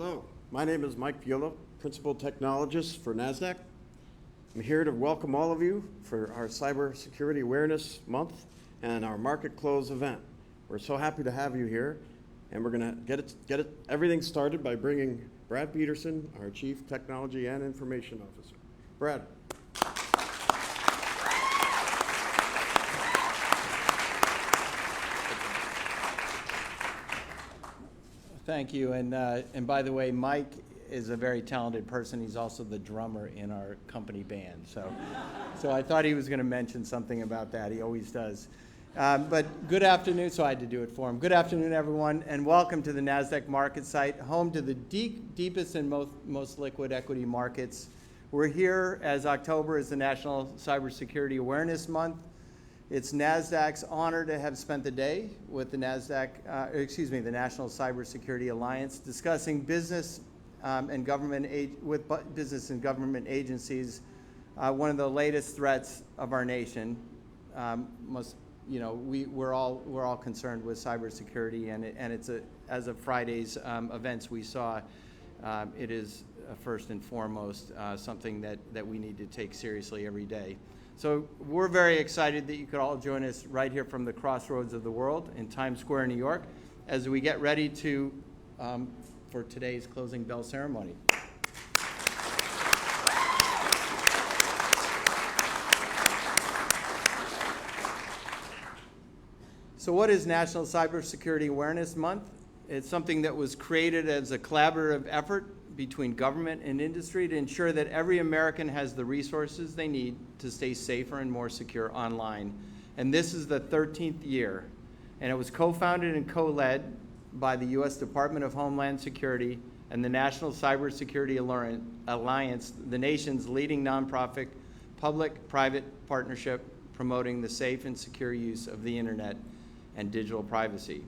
Hello, my name is Mike Viola, Principal Technologist for Nasdaq. I'm here to welcome all of you for our Cybersecurity Awareness Month and our Market Close event. We're so happy to have you here, and we're going to get everything started by bringing Brad Peterson, our Chief Technology and Information Officer. Brad. Thank you, and by the way, Mike is a very talented person. He's also the drummer in our company band. So I thought he was going to mention something about that. He always does. But good afternoon, so I had to do it for him. Good afternoon, everyone, and welcome to the Nasdaq market site, home to the deepest and most liquid equity markets. We're here as October is the National Cybersecurity Awareness Month. It's Nasdaq's honor to have spent the day with the the National Cybersecurity Alliance, discussing business and government business and government agencies, one of the latest threats of our nation. We're all concerned with cybersecurity, and it's as of Friday's events we saw, it is first and foremost something that we need to take seriously every day. So we're very excited that you could all join us right here from the crossroads of the world in Times Square, New York, as we get ready for today's closing bell ceremony. So what is National Cybersecurity Awareness Month? It's something that was created as a collaborative effort between government and industry to ensure that every American has the resources they need to stay safer and more secure online. And this is the 13th year. And it was co-founded and co-led by the U.S. Department of Homeland Security and the National Cybersecurity Alliance, the nation's leading nonprofit public-private partnership promoting the safe and secure use of the internet and digital privacy.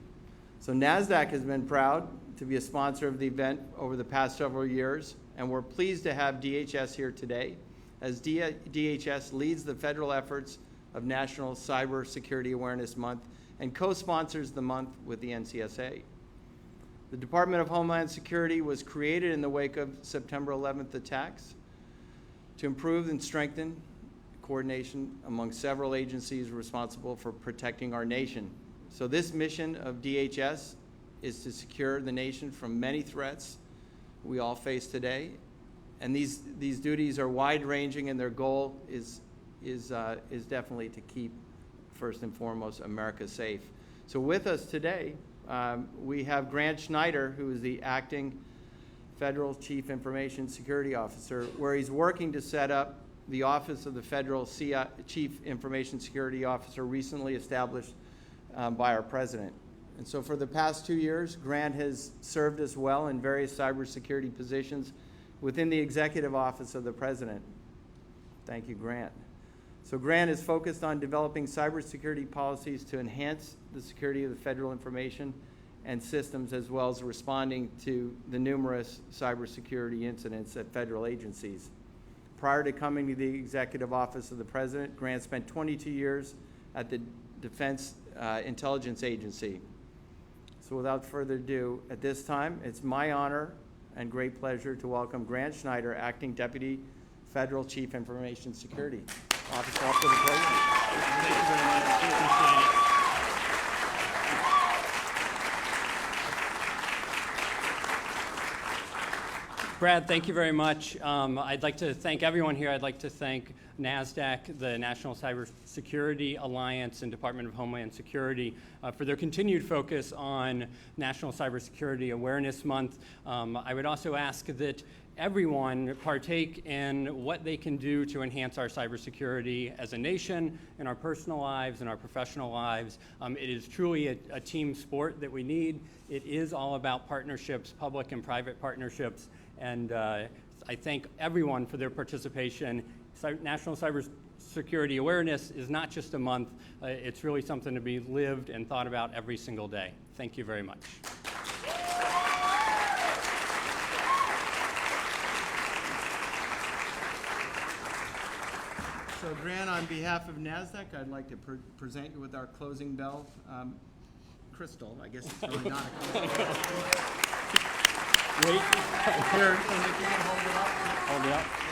So Nasdaq has been proud to be a sponsor of the event over the past several years, and we're pleased to have DHS here today, as DHS leads the federal efforts of National Cybersecurity Awareness Month and co-sponsors the month with the NCSA. The Department of Homeland Security was created in the wake of September 11th attacks to improve and strengthen coordination among several agencies responsible for protecting our nation. So this mission of DHS is to secure the nation from many threats we all face today. And these duties are wide-ranging, and their goal is definitely to keep, first and foremost, America safe. So with us today, we have Grant Schneider, who is the acting Federal Chief Information Security Officer, where he's working to set up the Office of the Federal Chief Information Security Officer, recently established by our President. And so for the past 2 years, Grant has served us well in various cybersecurity positions within the Executive Office of the President. Thank you, Grant. So Grant is focused on developing cybersecurity policies to enhance the security of the federal information and systems, as well as responding to the numerous cybersecurity incidents at federal agencies. Prior to coming to the Executive Office of the President, Grant spent 22 years at the Defense Intelligence Agency. So without further ado, at this time, it's my honor and great pleasure to welcome Grant Schneider, Acting Deputy Federal Chief Information Security Officer, up to the podium. Thank you very much. Appreciate it. Brad, thank you very much. I'd like to thank everyone here. I'd like to thank Nasdaq, the National Cybersecurity Alliance, and Department of Homeland Security for their continued focus on National Cybersecurity Awareness Month. I would also ask that everyone partake in what they can do to enhance our cybersecurity as a nation, in our personal lives, in our professional lives. It is truly a team sport that we need. It is all about partnerships, public and private partnerships, and I thank everyone for their participation. National Cybersecurity Awareness is not just a month, it's really something to be lived and thought about every single day. Thank you very much. So Grant, on behalf of Nasdaq, I'd like to present you with our closing bell crystal. I guess it's really not a crystal. Wait. Here, hold it up.